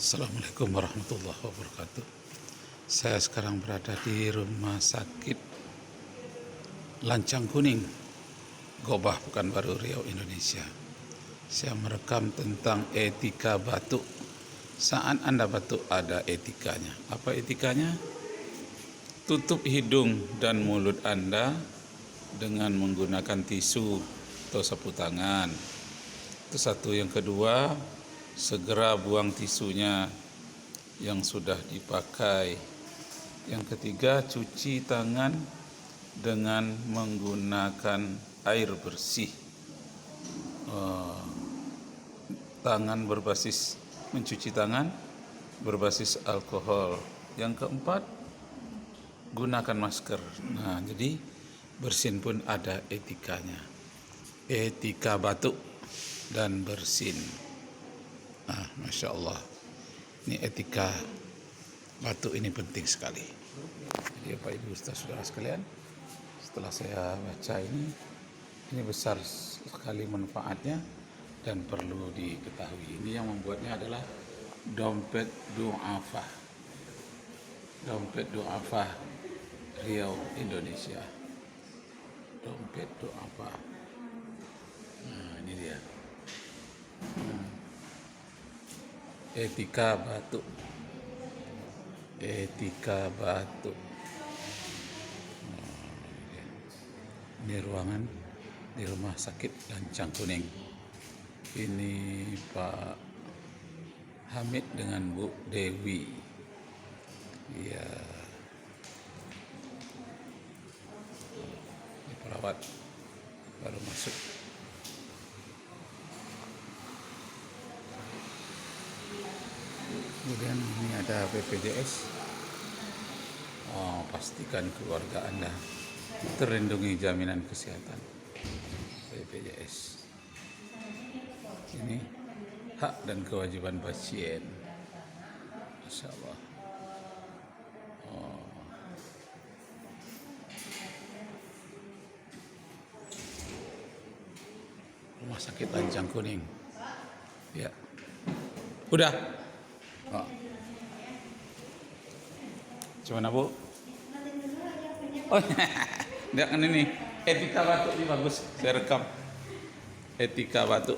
Assalamualaikum warahmatullahi wabarakatuh. Saya sekarang berada di Rumah Sakit Lancang Kuning, Gobah Pekanbaru Riau, Indonesia. Saya merekam tentang etika batuk. Saat Anda batuk ada etikanya. Apa etikanya? Tutup hidung dan mulut Anda dengan menggunakan tisu atau sapu tangan. Itu satu. Yang kedua, segera buang tisunya yang sudah dipakai. Yang ketiga, cuci tangan dengan menggunakan air bersih. Mencuci tangan berbasis alkohol. Yang keempat, gunakan masker. Nah, jadi bersin pun ada etikanya. Etika batuk dan bersin. Masya Allah, ini etika batuk ini penting sekali. Jadi Bapak Ibu Saudara sekalian, setelah saya baca ini besar sekali manfaatnya dan perlu diketahui. Ini yang membuatnya adalah dompet du'afa. Dompet du'afa Riau, Indonesia. Dompet du'afa. Nah, ini dia. Etika batuk. Etika batuk. Ini ruangan di Rumah Sakit Lancang Kuning. Ini Pak Hamid dengan Bu Dewi. Ya, ini perawat baru masuk. Kemudian ini ada BPJS. Pastikan keluarga Anda terlindungi jaminan kesehatan BPJS. Ini hak dan kewajiban pasien. Masya Allah. Rumah Sakit Lancang Kuning. Ya. Udah. Gimana Bu? Oh, enggak kan ini. Etika batuk ini bagus. Saya rekam. Etika batuk.